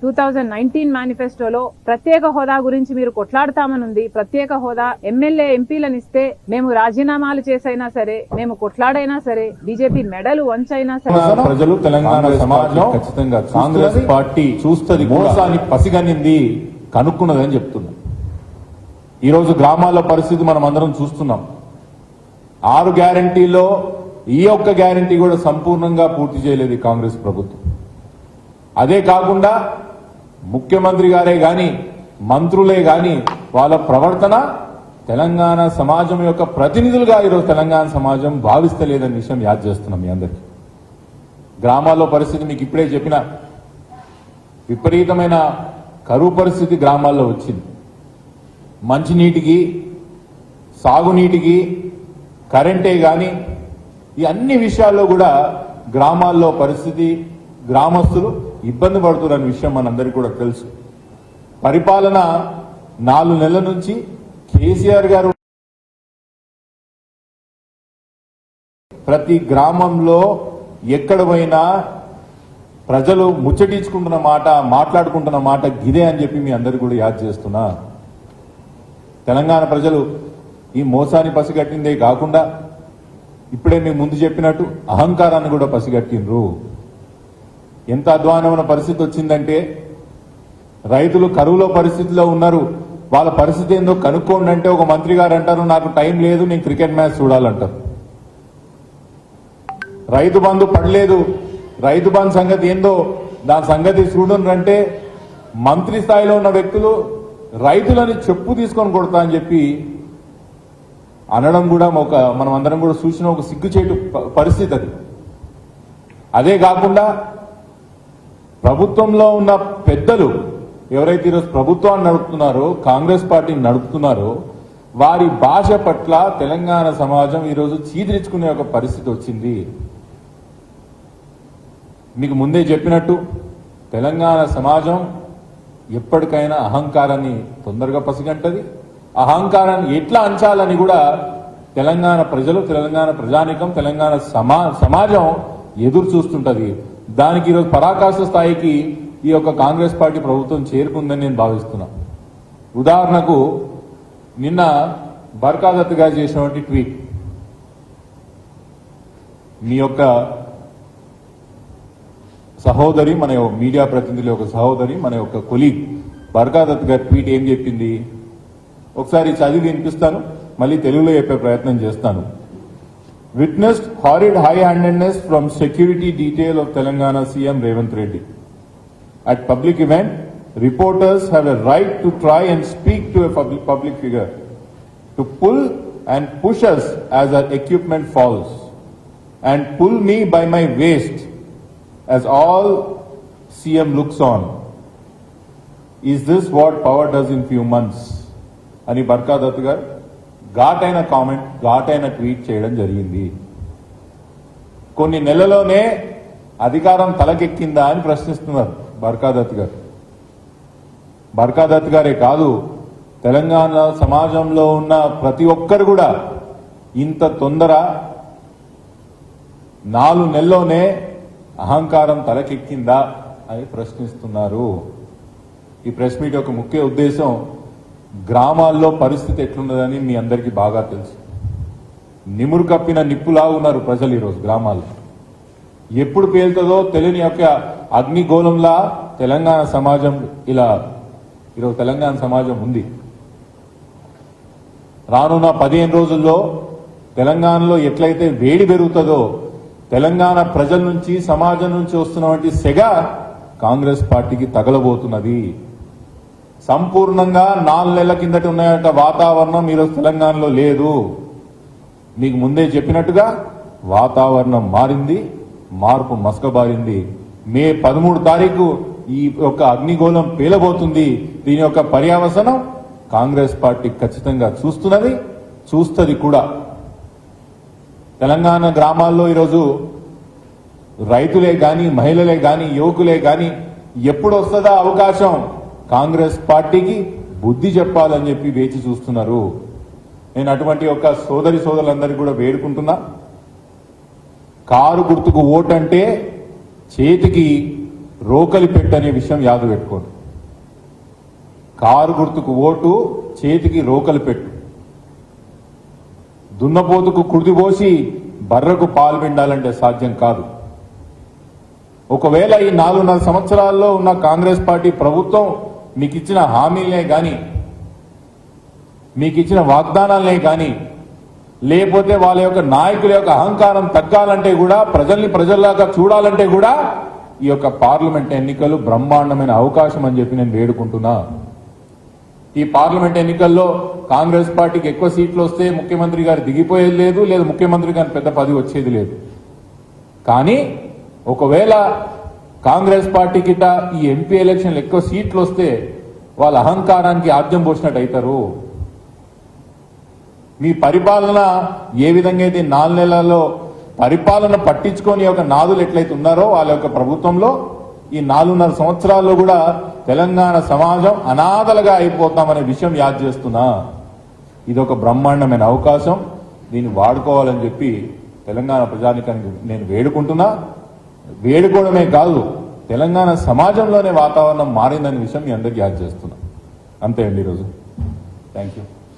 2019 మేనిఫెస్టోలో ప్రత్యేక హోదా గురించి మీరు కొట్లాడతామనుంది. ప్రత్యేక హోదా ఎమ్మెల్యే ఎంపీలను ఇస్తే మేము రాజీనామాలు చేసైనా సరే, మేము కొట్లాడైనా సరే, బీజేపీ మెడలు వంచైనా సరే ప్రజలు తెలంగాణ సమాజం ఖచ్చితంగా కాంగ్రెస్ పార్టీ చూస్తుంది, మోసాన్ని పసిగనింది, కనుక్కున్నదని చెప్తున్నాం. ఈరోజు గ్రామాల్లో పరిస్థితి మనం అందరం చూస్తున్నాం. 6 గ్యారంటీలో ఈ ఒక్క గ్యారంటీ కూడా సంపూర్ణంగా పూర్తి చేయలేదు కాంగ్రెస్ ప్రభుత్వం. అదే కాకుండా ముఖ్యమంత్రి గారే గాని, మంత్రులే గాని వాళ్ళ ప్రవర్తన తెలంగాణ సమాజం యొక్క ప్రతినిధులుగా ఈరోజు తెలంగాణ సమాజం భావిస్తలేదనే విషయం యాద్ చేస్తున్నాం మీ అందరికీ. గ్రామాల్లో పరిస్థితి మీకు ఇప్పుడే చెప్పిన, విపరీతమైన కరువు పరిస్థితి గ్రామాల్లో వచ్చింది. మంచినీటికి, సాగునీటికి, కరెంటే గాని ఈ అన్ని విషయాల్లో కూడా గ్రామాల్లో పరిస్థితి, గ్రామస్తులు ఇబ్బంది పడుతున్న విషయం మనందరికీ కూడా తెలుసు. పరిపాలన 4 నెలల నుంచి కేసీఆర్ గారు ప్రతి గ్రామంలో ఎక్కడ పోయినా ప్రజలు ముచ్చటించుకుంటున్న మాట, మాట్లాడుకుంటున్న మాట గిదే అని చెప్పి మీ అందరికీ కూడా యాద్ చేస్తున్నా. తెలంగాణ ప్రజలు ఈ మోసాన్ని పసిగట్టిందే కాకుండా ఇప్పుడే మేము ముందు చెప్పినట్టు అహంకారాన్ని కూడా పసిగట్టిండ్రు. ఎంత అధ్వానమైన పరిస్థితి వచ్చిందంటే రైతులు కరువులో పరిస్థితిలో ఉన్నారు. వాళ్ళ పరిస్థితి ఏందో కనుక్కోండి అంటే ఒక మంత్రి గారు అంటారు నాకు టైం లేదు, నేను క్రికెట్ మ్యాచ్ చూడాలంటారు. రైతు బంధు పడలేదు, రైతు బంధు సంగతి ఏందో దాని సంగతి చూడండి మంత్రి స్థాయిలో ఉన్న వ్యక్తులు రైతులని చెప్పు తీసుకొని కొడతా అని చెప్పి అనడం కూడా మనం అందరం కూడా చూసిన ఒక సిగ్గుచేటు పరిస్థితి అది. అదే కాకుండా ప్రభుత్వంలో ఉన్న పెద్దలు ఎవరైతే ఈరోజు ప్రభుత్వాన్ని నడుపుతున్నారో, కాంగ్రెస్ పార్టీని నడుపుతున్నారో, వారి భాష పట్ల తెలంగాణ సమాజం ఈరోజు చీదిరించుకునే ఒక పరిస్థితి వచ్చింది. మీకు ముందే చెప్పినట్టు తెలంగాణ సమాజం ఎప్పటికైనా అహంకారాన్ని తొందరగా పసిగంటది. అహంకారాన్ని ఎట్లా అంచాలని కూడా తెలంగాణ ప్రజలు, తెలంగాణ ప్రజానీకం, తెలంగాణ సమాజం ఎదురు చూస్తుంటది. దానికి ఈరోజు పరాకాష్ఠ స్థాయికి ఈ యొక్క కాంగ్రెస్ పార్టీ ప్రభుత్వం చేరుకుందని నేను భావిస్తున్నా. ఉదాహరణకు నిన్న బర్కాదత్ గారు చేసినటువంటి ట్వీట్, మీ యొక్క సహోదరి, మన మీడియా ప్రతినిధుల యొక్క సహోదరి, మన యొక్క కొలీగ్ బర్కాదత్ గారి ట్వీట్ ఏం చెప్పింది ఒకసారి చదివి వినిపిస్తాను, మళ్ళీ తెలుగులో చెప్పే ప్రయత్నం చేస్తాను. Witnessed horrid high-handedness from security detail of Telangana CM Revanth Reddy. At public event, reporters have a right to try and speak to a public figure, to pull and push us as our equipment falls, and pull me by my waist as all CM looks on. Is this what power does in few months? Ani Barkadat garu ఘాటైన comment, ఘాటైన tweet చేయడం జరిగింది. కొన్ని నెలలోనే అధికారం తలకెక్కిందా అని ప్రశ్నిస్తున్నారు బర్కాదత్ గారు. బర్కాదత్ గారే కాదు, తెలంగాణ సమాజంలో ఉన్న ప్రతి ఒక్కరు కూడా ఇంత తొందర 4 నెలల్లోనే అహంకారం తలకెక్కిందా అని ప్రశ్నిస్తున్నారు. ఈ ప్రెస్ మీట్ యొక్క ముఖ్య ఉద్దేశం గ్రామాల్లో పరిస్థితి ఎట్లున్నదని మీ అందరికీ బాగా తెలుసు. నిమురు కప్పిన నిప్పులా ఉన్నారు ప్రజలు ఈరోజు గ్రామాల్లో. ఎప్పుడు పేలుతుందో తెలియని యొక్క అగ్నిగోళంలా తెలంగాణ సమాజం ఈరోజు తెలంగాణ సమాజం ఉంది. రానున్న 15 రోజుల్లో తెలంగాణలో ఎట్లయితే వేడి పెరుగుతుందో తెలంగాణ ప్రజల నుంచి, సమాజం నుంచి వస్తున్నటువంటి సెగ కాంగ్రెస్ పార్టీకి తగలబోతున్నది. సంపూర్ణంగా 4 నెలల కిందట ఉన్న వాతావరణం ఈరోజు తెలంగాణలో లేదు. మీకు ముందే చెప్పినట్టుగా వాతావరణం మారింది, మార్పు మసకబారింది. మే 13 తారీఖు ఈ యొక్క అగ్నిగోళం పేలబోతుంది. దీని యొక్క పర్యవసనం కాంగ్రెస్ పార్టీ ఖచ్చితంగా చూస్తుంది కూడా. తెలంగాణ గ్రామాల్లో ఈరోజు రైతులే గాని, మహిళలే గాని, యువకులే గాని ఎప్పుడు వస్తుందా అవకాశం కాంగ్రెస్ పార్టీకి బుద్ధి చెప్పాలని చెప్పి వేచి చూస్తున్నారు. నేను అటువంటి ఒక సోదరులందరికీ కూడా వేడుకుంటున్నా, కారు గుర్తుకు ఓటంటే చేతికి రోకలి పెట్టు అనే విషయం యాద పెట్టుకోండి. కారు గుర్తుకు ఓటు, చేతికి రోకలి పెట్టు. దున్నపోతుకు కుడిపోసి బర్రకు పాలు పిండాలంటే సాధ్యం కాదు. ఒకవేళ ఈ 4.5 సంవత్సరాల్లో ఉన్న కాంగ్రెస్ పార్టీ ప్రభుత్వం మీకు ఇచ్చిన హామీలనే గాని, మీకు ఇచ్చిన వాగ్దానాలనే గాని, లేకపోతే వాళ్ళ యొక్క నాయకుల యొక్క అహంకారం తగ్గాలంటే కూడా, ప్రజల్ని ప్రజల్లాగా చూడాలంటే కూడా ఈ యొక్క పార్లమెంట్ ఎన్నికలు బ్రహ్మాండమైన అవకాశం అని చెప్పి నేను వేడుకుంటున్నా. ఈ పార్లమెంట్ ఎన్నికల్లో కాంగ్రెస్ పార్టీకి ఎక్కువ సీట్లు వస్తే ముఖ్యమంత్రి గారు దిగిపోయేది లేదు, లేదా ముఖ్యమంత్రి గారి పెద్ద పదవి వచ్చేది లేదు. కానీ ఒకవేళ కాంగ్రెస్ పార్టీకి ఈ ఎంపీ ఎలక్షన్లు ఎక్కువ సీట్లు వస్తే వాళ్ళ అహంకారానికి ఆద్యం పోసినట్టు అవుతారు. మీ పరిపాలన ఏ విధంగా అయితే 4 నెలల్లో పరిపాలన పట్టించుకొని ఒక నాదులు ఎట్లయితే ఉన్నారో వాళ్ళ యొక్క ప్రభుత్వంలో ఈ 4.5 సంవత్సరాల్లో కూడా తెలంగాణ సమాజం అనాథలుగా అయిపోతామనే విషయం యాద్ చేస్తున్నా. ఇది ఒక బ్రహ్మాండమైన అవకాశం, దీన్ని వాడుకోవాలని చెప్పి తెలంగాణ ప్రజానికానికి నేను వేడుకుంటున్నా. వేడుకోవడమే కాదు, తెలంగాణ సమాజంలోనే వాతావరణం మారిందనే విషయం మీ అందరికీ యాద్ చేస్తున్నా. అంతే అండి ఈరోజు. Thank you.